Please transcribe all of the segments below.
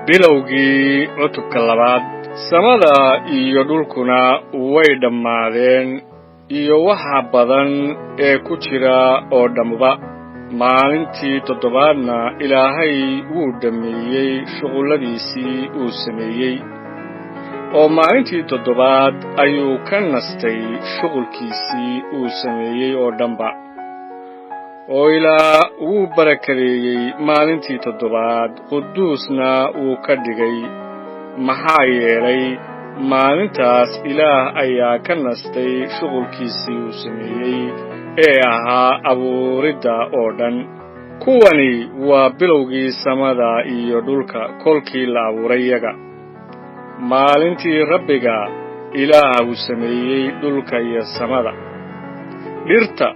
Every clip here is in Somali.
bilowgii cutubka labaad. Samada iyo dhulkuna way dhammaadeen iyo waxa badan ee ku jira oo dhanba. Maalintii toddobaadna Ilaahay wuu dhameeyey shughuladiisii uu sameeyey, oo maalintii toddobaad ayuu ka nastay shughulkiisii uu sameeyey oo dhanba. oo Ilaah wuu barakadeeyey maalintii toddobaad, quduusna wuu ka dhigay, maxaa yeelay maalintaas Ilaah ayaa ka nastay shughulkiisii uu sameeyey ee ahaa abuuridda oo dhan. Kuwani waa bilowgii samada iyo dhulka kolkii la abuuray iyaga. Maalintii Rabbiga Ilaah uu sameeyey dhulka iyo samada, dhirta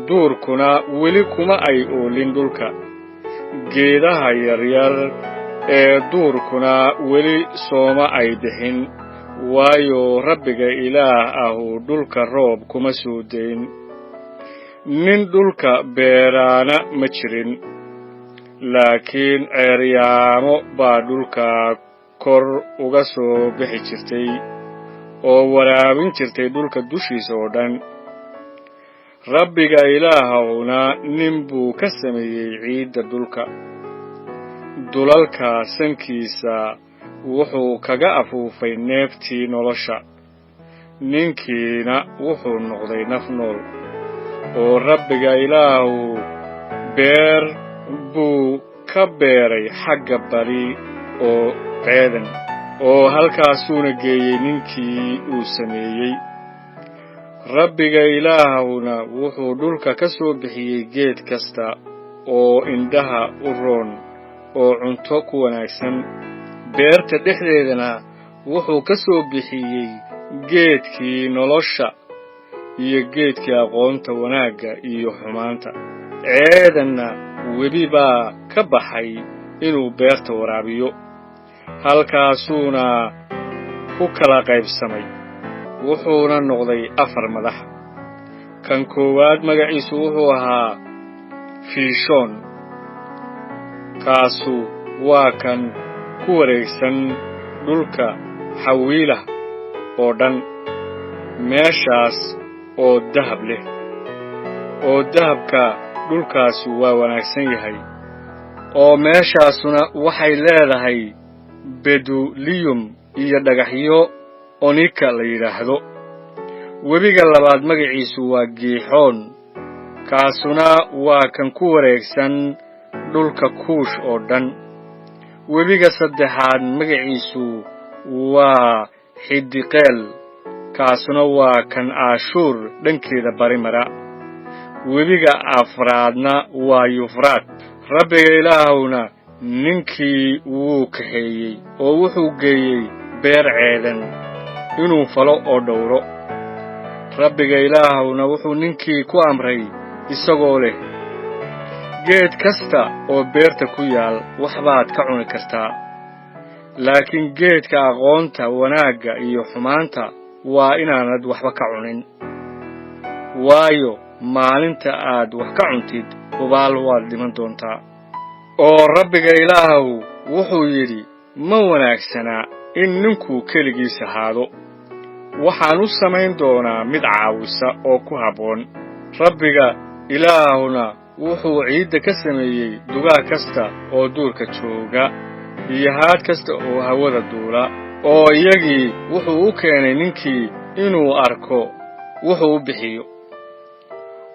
duurkuna weli kuma ay oolin dhulka, geedaha yaryar ee duurkuna weli sooma ay bixin, waayo Rabbiga Ilaah ahu dhulka roob kuma soo dayn. Nin dhulka beeraana ma jirin, laakiin ceeryaamo baa dhulka kor uga soo bixi jirtay oo waraabin jirtay dhulka dushiisa oo dhan. Rabbiga Ilaahuna nin buu ka sameeyey ciidda dhulka, dulalka sankiisa wuxuu kaga afuufay neeftii nolosha, ninkiina wuxuu noqday naf nool. oo Rabbiga Ilaahu beer buu ka beeray xagga bari oo Ceedan, oo halkaasuuna geeyey ninkii uu sameeyey. Rabbiga Ilaahuna wuxuu dhulka ka soo bixiyey geed kasta oo indhaha u roon oo cunto ku wanaagsan. Beerta dhexdeedana wuxuu ka soo bixiyey geedkii nolosha iyo geedkii aqoonta wanaagga iyo xumaanta. Ceedanna webi baa ka baxay inuu beerta waraabiyo. Halkaasuuna ku kala qaybsamay, wuxuuna noqday 4 madax. Kan koowaad magaciisu wuxuu ahaa Fiishoon. Kaasu waa kan ku wareegsan dhulka Xawiilah oo dhan, meeshaas oo dahab leh, oo dahabka dhulkaasu waa wanaagsan yahay, oo meeshaasuna waxay leedahay beduliyum iyo dhagaxyo onika la yiraahdo. Webiga labaad magaciisu waa Giixoon. Kaasuna waa kan ku wareegsan dhulka Kuush oo dhan. Webiga saddexaad magaciisu waa Xidiqeel. Kaasuna waa kan Aashuur dhankeeda bari mara. Webiga afraadna waa Yufraad. Rabbiga Ilaahuna ninkii wuu kaxeeyey oo wuxuu geeyey beer Ceedan inuu falo oo dhowro. Rabbiga Ilaahuna wuxuu ninkii ku amray isagoo leh, geed kasta oo beerta ku yaal waxbaad ka cuni kartaa, laakiin geedka aqoonta wanaagga iyo xumaanta waa inaanad waxba ka cunin, waayo maalinta aad wax ka cuntid hubaal waad dhiman doontaa. oo Rabbiga Ilaahu wuxuu yidhi, ma wanaagsana in ninku keligiis ahaado, waxaan u samayn doonaa mid caawisa oo ku habboon. Rabbiga Ilaahuna wuxuu ciidda ka sameeyey dugaag kasta oo duurka jooga iyo haad kasta oo hawada duula, oo iyagii wuxuu u keenay ninkii inuu arko wuxuu u bixiyo.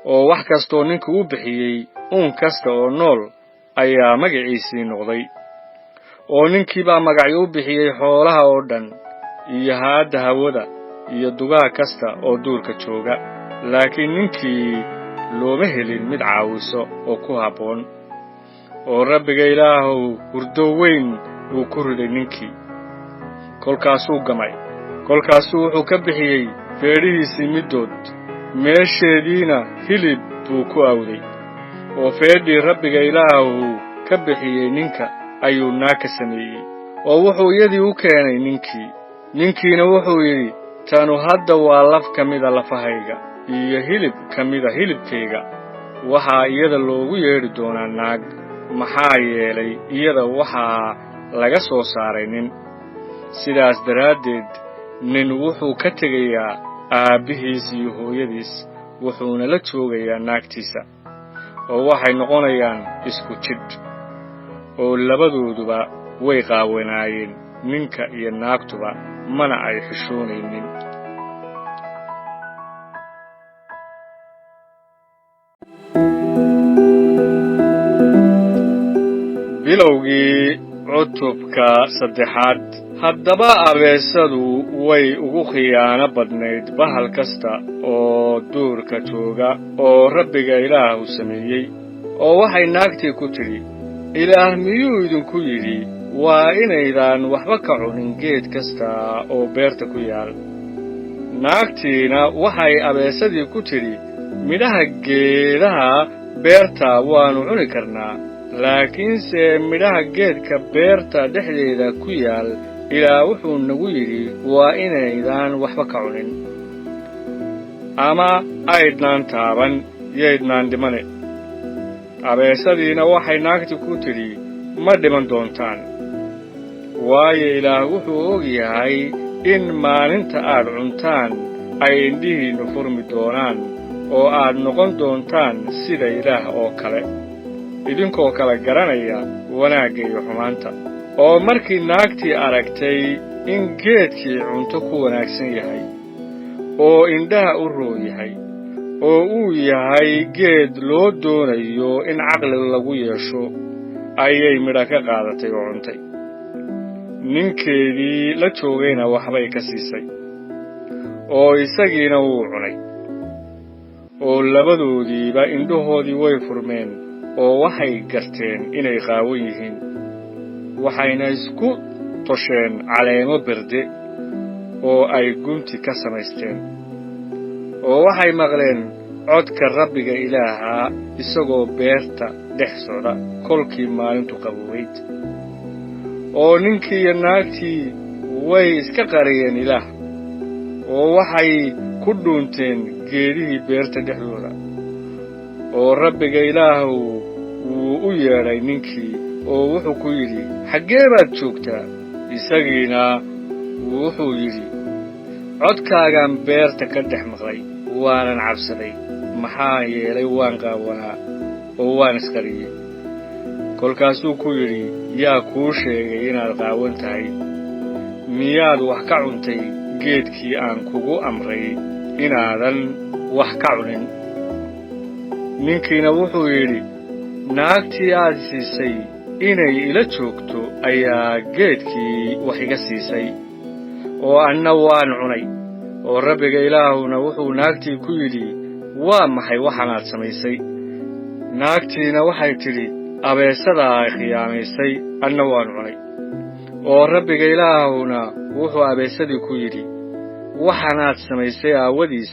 oo wax kastoo ninku u bixiyey kasta oo nool ayaa magaciisii noqday. oo ninkii baa magacyo u bixiyey xoolaha oo dhan iyo haadda hawada iyo dugaag kasta oo duurka jooga, laakiin ninkii looma helin mid caawiso oo ku habboon. oo Rabbiga Ilaahu hurdo weyn uu ku riday ninkii, kolkaasuu gamay. kolkaasuu wuxuu ka bixiyey feedhihiisii middood, meesheediina hilib buu ku awday. oo feedhii Rabbiga Ilaahu ka bixiyey ninka ayuu naag ka sameeyey, oo wuxuu iyadii u keenay ninkii. ninkiina wuxuu yidhi, tanu hadda waa laf ka mida lafahayga iyo hilib ka mida hilibkayga. waxaa iyada loogu yeedhi doonaa naag, maxaa yeelay iyada waxaa laga soo saaray nin sidaas daraaddeed nin wuxuu ka tegayaa aabbihiis iyo hooyadiis wuxuuna la joogayaa naagtiisa oo waxay noqonayaan isku jidh oo labadooduba way qaawanaayeen ninka iyo naagtuba mana ay xishoonaynin bilowgii cutubka 3 haddaba abeesadu way ugu khiyaano badnayd bahal kasta oo duurka jooga oo rabbiga ilaahu sameeyey oo waxay naagtii ku tidhi ilaah miyuu idinku yidhi waa inaydaan waxba ka cunin geed kasta oo beerta ku yaal naagtiina waxay abeesadii ku tidhi midhaha geedaha beerta waanu cuni karnaa laakiinse midhaha geedka beerta dhexdeeda ku yaal ilaah wuxuu nagu yidhi waa inaydaan waxba ka cunin ama aydnaan taaban yaydnaan dhimane abeesadiina waxay naagti ku tidhi ma dhiman doontaan waayo ilaah wuxuu og yahay in maalinta aad cuntaan ay indhihiinnu furmi doonaan oo aad noqon doontaan sida ilaah oo kale idinkoo kala garanaya wanaagga iyo xumaanta oo markii naagtii aragtay in geedkii cunto ku wanaagsan yahay oo indhaha u roon yahay oo uu yahay geed loo doonayo in caqli lagu yeesho ayay midha ka qaadatay oo cuntay ninkeedii la joogayna waxbay ka siisay oo isagiina wuu cunay oo labadoodiiba indhahoodii way furmeen oo waxay garteen inay qaawan yihiin waxayna isku tosheen caleemo berde oo ay gunti ka samaysteen oo waxay maqleen codka rabbiga ilaaha isagoo beerta dhex socda kolkii maalintu qaboweyd oo ninkii iyo naagtii way iska qariyeen ilaah oo waxay ku dhuunteen geedihii beerta dhexdooda oo rabbiga ilaahu wuu u yeedhay ninkii oo wuxuu ku yidhi xaggee baad joogtaa isagiina wuxuu yidhi codkaagaan beerta ka dhex maqlay waanan cabsaday maxaa yeelay waan qaawanaa oo waan isqariyey kolkaasuu ku yidhi yaa kuu sheegay inaad qaawan tahay miyaad wax ka cuntay geedkii aan kugu amray inaadan wax ka cunin ninkiina wuxuu yidhi naagtii aad siisay inay ila joogto ayaa geedkii wax iga siisay oo anna waan cunay oo rabbiga ilaahuna wuxuu naagtii ku yidhi waa maxay waxaanaad samaysay naagtiina waxay tidhi abeesadaa ay khiyaamaysay anna waan cunay oo rabbiga ilaahuna wuxuu abeesadii ku yidhi waxaanaad samaysay aawadiis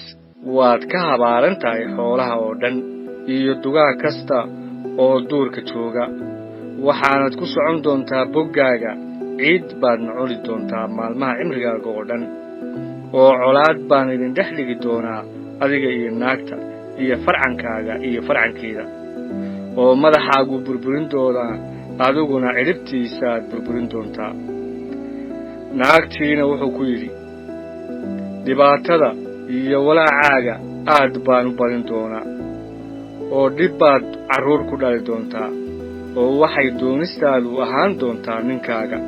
waad ka habaaran tahay xoolaha oo dhan iyo dugaag kasta oo duurka jooga waxaanad ku socon doontaa boggaaga ciid baadna cuni doontaa maalmaha cimrigaaga oo dhan oo colaad baan idin dhex dhigi doonaa adiga iyo naagta iyo farcankaaga iyo farcankeeda oo madaxaagu burburin doonaa adiguna cidhibtiisaaad burburin doontaa naagtiina wuxuu ku yidhi dhibaatada iyo walaacaaga aad baan u badin doonaa oo dhib baad carruur ku dhali doontaa oo waxay doonistaadu ahaan doontaa ninkaaga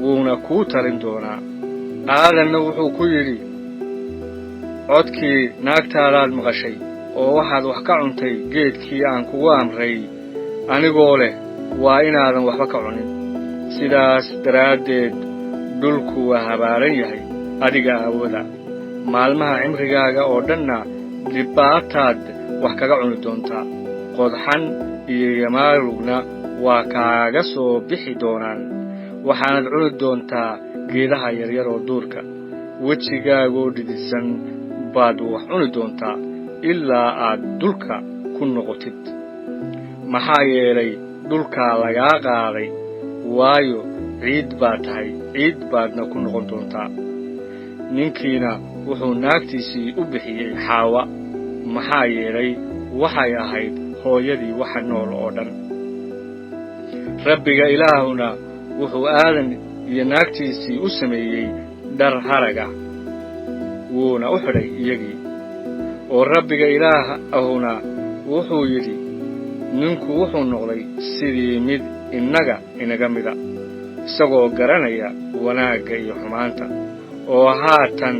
wuuna kuu talin doonaa aadanna wuxuu ku yidhi codkii naagtaadaad maqashay oo waxaad wax ka cuntay geedkii aan kugu amray anigoo leh waa inaadan waxba ka cunin sidaas daraaddeed dhulku waa habaaran yahay adiga aawada maalmaha cimrigaaga oo dhanna dhibaataad wax kaga cuni doontaa qodxan iyo yamaarugna waa kaaga soo bixi doonaan waxaanad cuni doontaa geedaha yaryar oo duurka wejigaagoo dhidisan baad wax cuni doontaa ilaa aad dhulka ku noqotid maxaa yeelay dhulkaa lagaa qaaday waayo ciid baad tahay ciid baadna ku noqon doontaa ninkiina wuxuu naagtiisii u bixiyey xaawa maxaa yeelay waxay ahayd hooyadii waxa nool oo dhan rabbiga ilaahuna wuxuu aadan iyo naagtiisii u sameeyey dhar haraga wuuna u xidhay iyagii oo rabbiga ilaah ahuna wuxuu yidhi ninku wuxuu noqday sidii mid inaga mida isagoo garanaya wanaagga iyo xumaanta oo haatan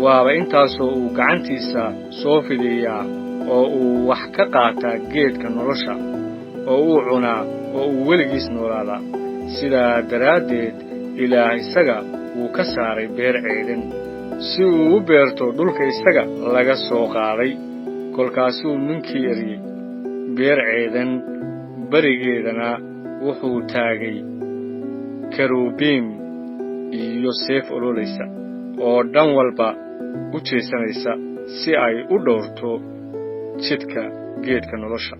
waaba intaasoo uu gacantiisa soo fidiyaa oo uu wax ka qaataa geedka nolosha oo uu cunaa oo uu weligiis noolaadaa sidaa daraaddeed ilaah isaga wuu ka saaray beer ceedan si uu u beerto dhulka isaga laga soo qaaday kolkaasuu ninkii eriyey beer ceedan barigeedana wuxuu taagay kerubiim iyo seef ololaysa oo dhan walba u jeesanaysa si ay u dhowrto jidka geedka nolosha